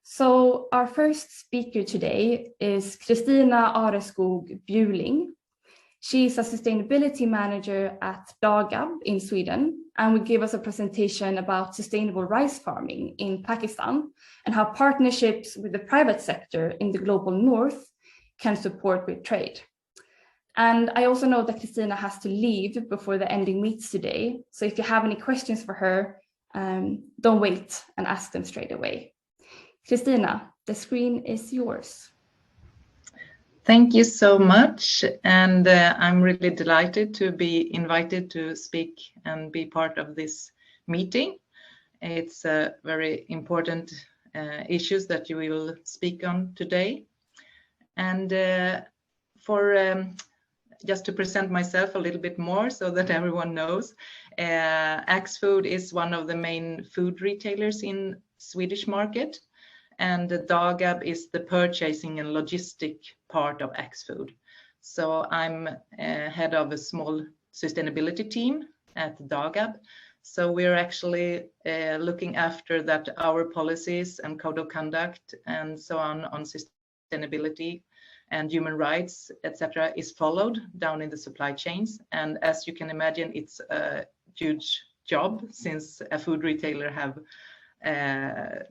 So our first speaker today is Kristina Areskog Bjurling. She's a sustainability manager at Dagab in Sweden and will give us a presentation about sustainable rice farming in Pakistan and how partnerships with the private sector in the global north can support with trade. And I also know that Kristina has to leave before the ending meets today. So if you have any questions for her, don't wait and ask them straight away. Kristina, the screen is yours. Thank you so much, and I'm really delighted to be invited to speak and be part of this meeting. It's very important issues that you will speak on today. And just to present myself a little bit more so that everyone knows, Axfood is one of the main food retailers in Swedish market. And the Dagab is the purchasing and logistic part of Axfood. So I'm head of a small sustainability team at Dagab. So we're actually looking after that our policies and code of conduct and so on sustainability and human rights, etc., is followed down in the supply chains. And as you can imagine, it's a huge job since a food retailer have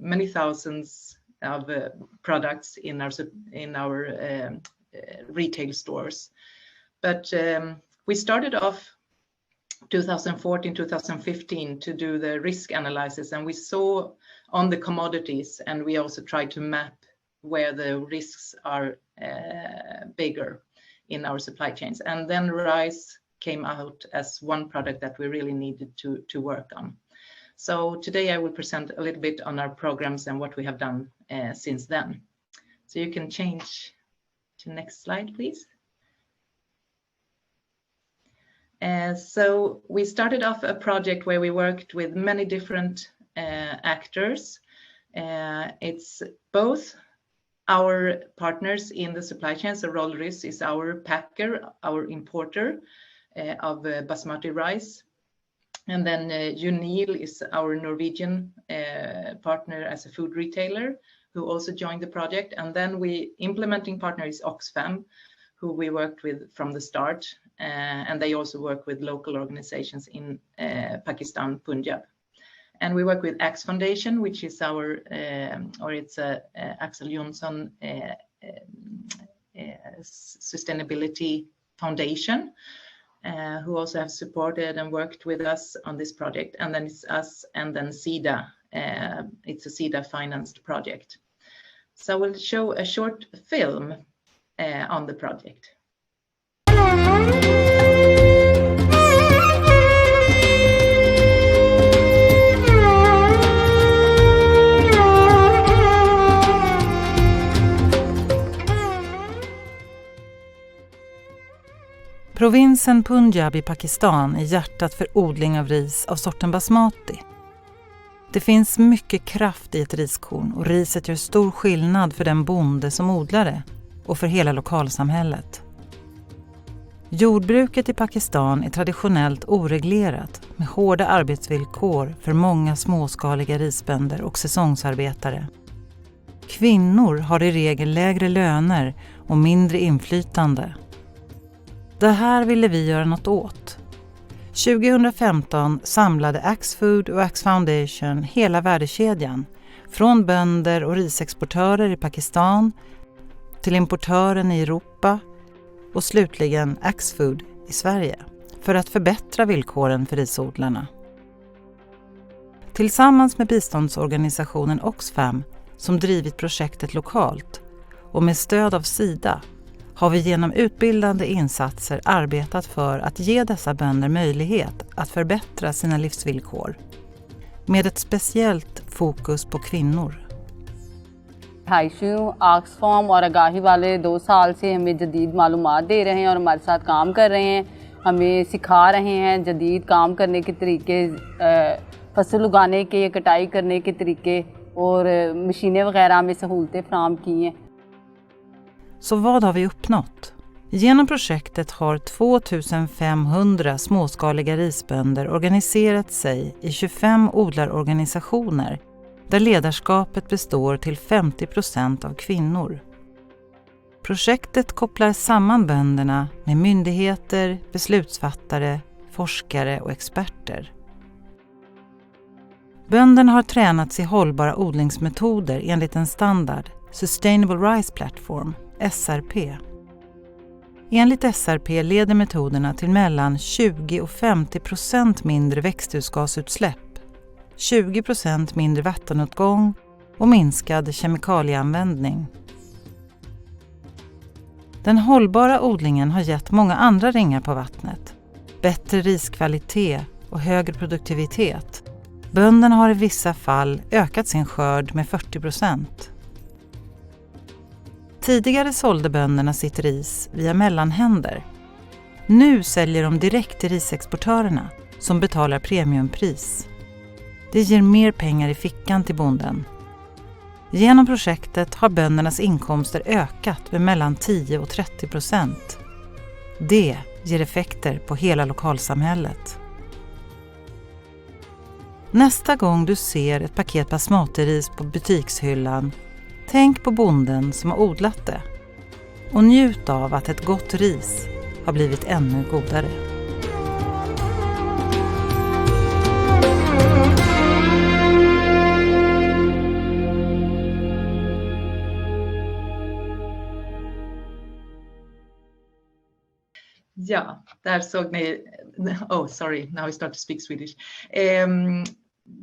many thousands of products in our retail stores. But we started off 2014, 2015 to do the risk analysis, and we saw on the commodities, and we also tried to map where the risks are bigger in our supply chains. And then rice came out as one product that we really needed to work on. So today I will present a little bit on our programs and what we have done since then. So you can change to next slide, please. So we started off a project where we worked with many different actors. It's both our partners in the supply chain. So Rolleris is our packer, our importer of basmati rice. And then Unil is our Norwegian partner as a food retailer who also joined the project. And then we implementing partner is Oxfam, who we worked with from the start. And they also work with local organizations in Pakistan, Punjab. And we work with Axe Foundation, which is our, it's a Axel Jonsson Sustainability Foundation. Who also have supported and worked with us on this project. And then it's us and then SIDA. It's a SIDA financed project. So we'll show a short film on the project. Provinsen Punjab i Pakistan är hjärtat för odling av ris av sorten basmati. Det finns mycket kraft i ett riskorn och riset gör stor skillnad för den bonde som odlar det och för hela lokalsamhället. Jordbruket i Pakistan är traditionellt oreglerat med hårda arbetsvillkor för många småskaliga risbönder och säsongsarbetare. Kvinnor har i regel lägre löner och mindre inflytande. Det här ville vi göra något åt. 2015 samlade Axfood och Axe Foundation hela värdekedjan, från bönder och risexportörer i Pakistan till importören i Europa och slutligen Axfood i Sverige, för att förbättra villkoren för risodlarna. Tillsammans med biståndsorganisationen Oxfam, som drivit projektet lokalt, och med stöd av SIDA, har vi genom utbildande insatser arbetat för att ge dessa bönder möjlighet att förbättra sina livsvillkor, med ett speciellt fokus på kvinnor. हाइशू ऑक्सफार्म और आगाही वाले 2 साल से हमें जदीद मालूमात दे रहे हैं और हमारे साथ काम कर रहे हैं, हमें सिखा रहे हैं जदीद काम करने के तरीके, फसल उगाने के, कटाई करने के तरीके और मशीनें वगैरह में सहूलतें फराहम की हैं. Så vad har vi uppnått? Genom projektet har 2500 småskaliga risbönder organiserat sig i 25 odlarorganisationer där ledarskapet består till 50% av kvinnor. Projektet kopplar samman bönderna med myndigheter, beslutsfattare, forskare och experter. Bönderna har tränats i hållbara odlingsmetoder enligt en standard, Sustainable Rice Platform, SRP. Enligt SRP leder metoderna till mellan 20 och 50% mindre växthusgasutsläpp, 20% mindre vattenåtgång och minskad kemikalieanvändning. Den hållbara odlingen har gett många andra ringar på vattnet. Bättre riskvalitet och högre produktivitet. Bönderna har i vissa fall ökat sin skörd med 40%. Tidigare sålde bönderna sitt ris via mellanhänder. Nu säljer de direkt till risexportörerna som betalar premiumpris. Det ger mer pengar i fickan till bonden. Genom projektet har böndernas inkomster ökat med mellan 10 och 30%. Det ger effekter på hela lokalsamhället. Nästa gång du ser ett paket basmatiris på butikshyllan, tänk på bonden som har odlat det och njut av att ett gott ris har blivit ännu godare. Ja, där såg ni, oh sorry, now I start to speak Swedish.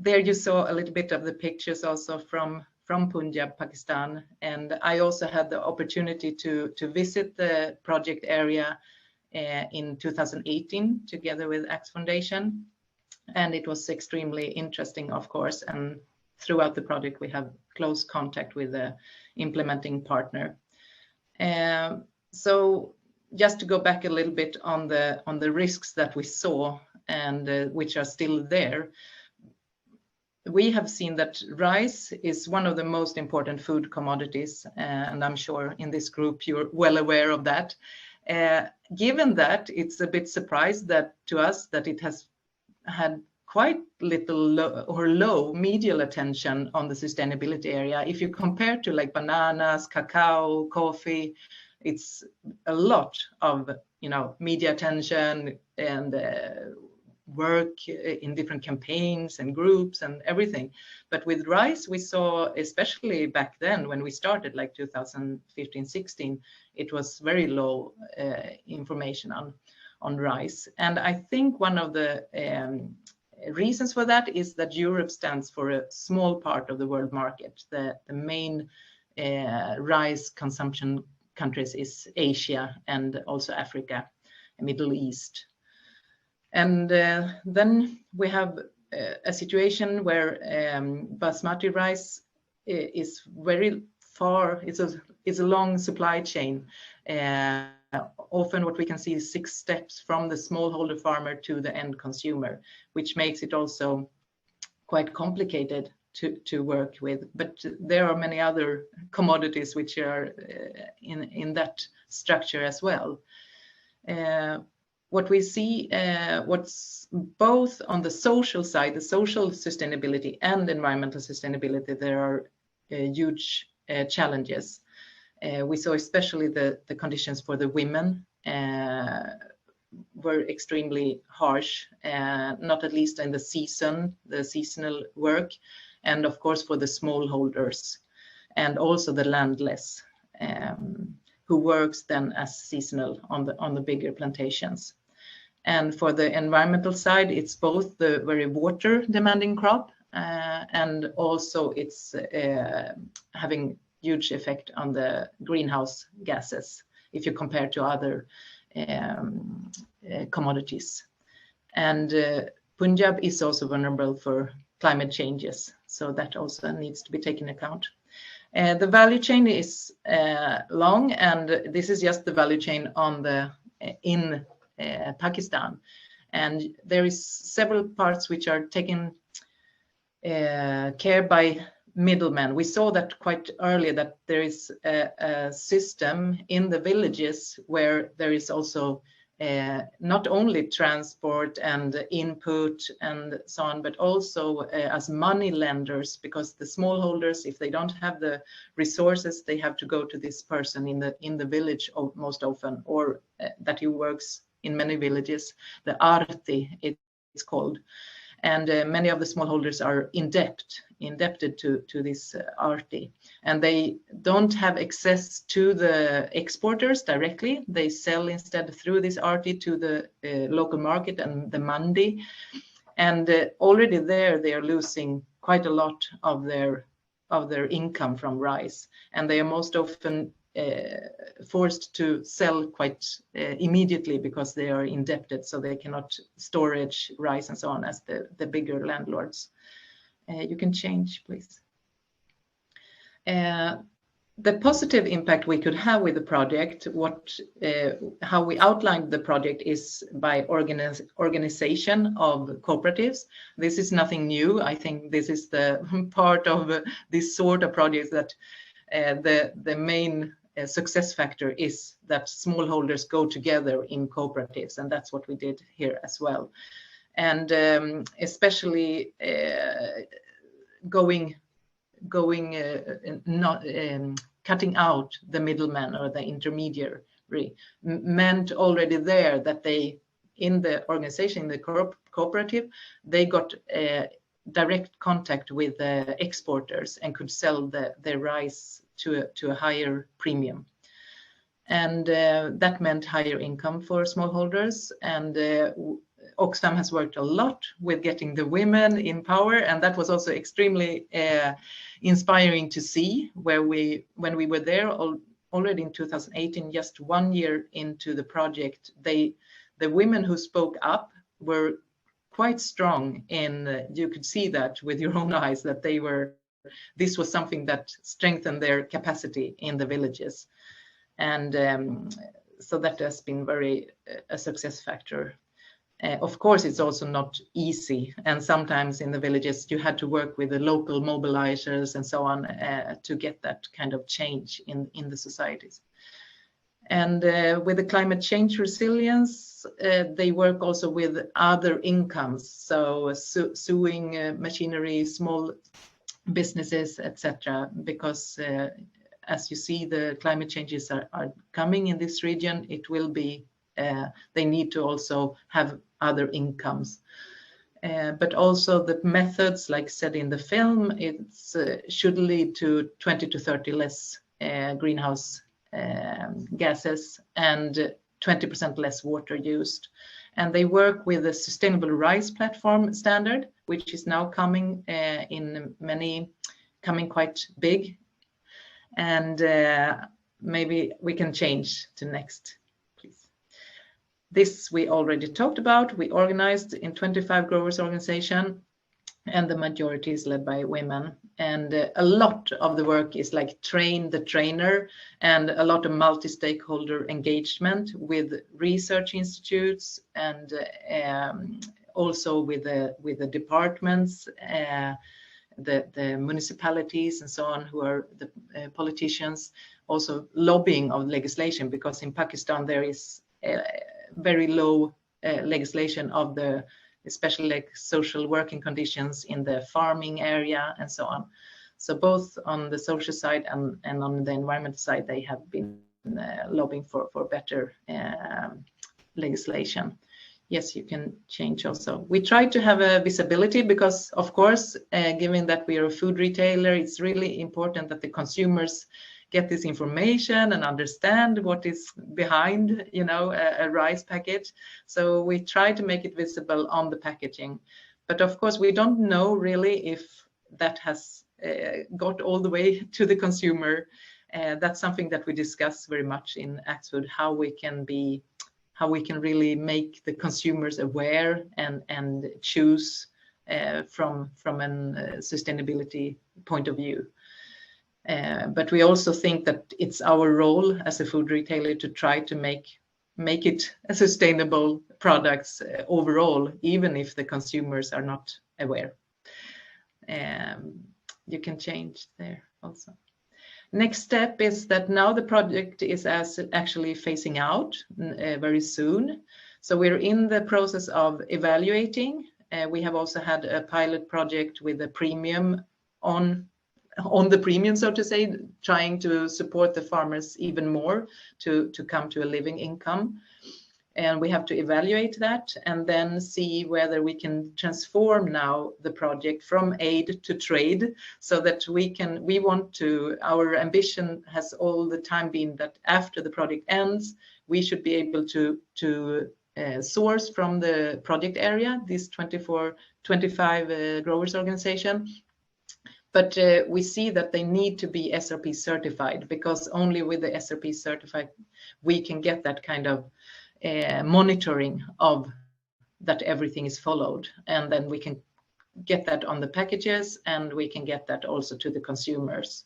There you saw a little bit of the pictures also from Punjab, Pakistan, and I also had the opportunity to visit the project area in 2018 together with Axe Foundation, and it was extremely interesting, of course, and throughout the project we have close contact with the implementing partner. So just to go back a little bit on the risks that we saw and which are still there, we have seen that rice is one of the most important food commodities, and I'm sure in this group you're well aware of that. Given that, it's a bit surprised that to us that it has had quite little low media attention on the sustainability area. If you compare to like bananas, cacao, coffee, it's a lot of media attention and work in different campaigns and groups and everything. But with rice, we saw, especially back then when we started, like 2015-16, it was very low information on rice. And I think one of the reasons for that is that Europe stands for a small part of the world market. The main rice consumption countries is Asia and also Africa and Middle East. And then we have a situation where basmati rice is very far, it's a long supply chain. Often what we can see is 6 steps from the smallholder farmer to the end consumer, which makes it also quite complicated to work with. But there are many other commodities which are in that structure as well. What we see, what's both on the social side, the social sustainability and environmental sustainability, there are huge challenges. We saw especially the conditions for the women were extremely harsh, not at least in the seasonal work, and of course for the smallholders and also the landless who works then as seasonal on the bigger plantations. And for the environmental side, it's both the very water demanding crop and also it's having huge effect on the greenhouse gases if you compare to other commodities. And Punjab is also vulnerable for climate changes, so that also needs to be taken into account. The value chain is long, and this is just the value chain in Pakistan, and there is several parts which are taken care by middlemen. We saw that quite early, that there is a system in the villages where there is also not only transport and input and so on, but also as money lenders, because the smallholders, if they don't have the resources, they have to go to this person in the village most often, or that he works in many villages, the arti it's called. And many of the smallholders are indebted to this arti, and they don't have access to the exporters directly. They sell instead through this arti to the local market and the mandi, and already there they are losing quite a lot of their income from rice, and they are most often forced to sell quite immediately because they are indebted, so they cannot storage rice and so on as the bigger landlords. You can change, please. The positive impact we could have with the project, how we outlined the project is by organization of cooperatives. This is nothing new. I think this is the part of this sort of projects that the main success factor is that smallholders go together in cooperatives, and that's what we did here as well. And especially cutting out the middleman or the intermediary meant already there that they, in the organization, in the cooperative, they got direct contact with the exporters and could sell their rice to a higher premium. And that meant higher income for smallholders. And Oxfam has worked a lot with getting the women in power, and that was also extremely inspiring to see when we were there already in 2018, just 1 year into the project. The women who spoke up were quite strong in, you could see that with your own eyes, that this was something that strengthened their capacity in the villages. And so that has been very a success factor. Of course, it's also not easy. And sometimes in the villages, you had to work with the local mobilizers and so on to get that kind of change in the societies. And with the climate change resilience, they work also with other incomes. So sewing machinery, small businesses, etc. Because as you see, the climate changes are coming in this region. It will be, they need to also have other incomes. But also the methods, like said in the film, it should lead to 20 to 30 less greenhouse gases and 20% less water used. And they work with a sustainable rice platform standard, which is now coming coming quite big. And maybe we can change to next, please. This we already talked about. We organized in 25 growers organization, and the majority is led by women. And a lot of the work is like train the trainer, and a lot of multi-stakeholder engagement with research institutes and also with the departments, the municipalities and so on, who are the politicians, also lobbying of legislation, because in Pakistan there is very low legislation of the, especially like social working conditions in the farming area and so on. So both on the social side and on the environment side, they have been lobbying for better legislation. Yes, you can change also. We try to have a visibility because, of course, given that we are a food retailer, it's really important that the consumers get this information and understand what is behind, you know, a rice packet. So we try to make it visible on the packaging. But of course, we don't know really if that has got all the way to the consumer. That's something that we discuss very much in Axfood, how we can really make the consumers aware and choose from a sustainability point of view. But we also think that it's our role as a food retailer to try to make it a sustainable products overall, even if the consumers are not aware. You can change there also. Next step is that now the project is actually phasing out very soon. So we're in the process of evaluating. We have also had a pilot project with a premium on the premium, so to say, trying to support the farmers even more to come to a living income. And we have to evaluate that and then see whether we can transform now the project from aid to trade, so that our ambition has all the time been that after the project ends, we should be able to source from the project area, this 25 growers organization. But we see that they need to be SRP certified, because only with the SRP certified we can get that kind of monitoring of that everything is followed, and then we can get that on the packages and we can get that also to the consumers.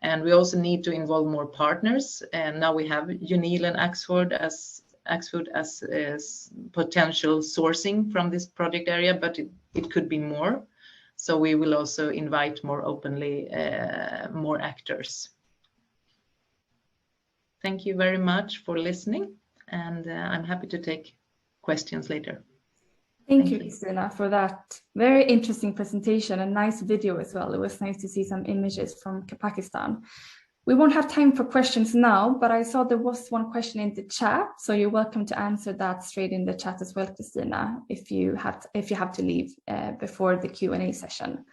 And we also need to involve more partners, and now we have Unil and Axfood as potential sourcing from this project area, but it could be more. So we will also invite more openly more actors. Thank you very much for listening, and I'm happy to take questions later. Thank you, Kristina, for that very interesting presentation and nice video as well. It was nice to see some images from Pakistan. We won't have time for questions now, but I saw there was one question in the chat, so you're welcome to answer that straight in the chat as well, Kristina, if you have to leave before the Q&A session.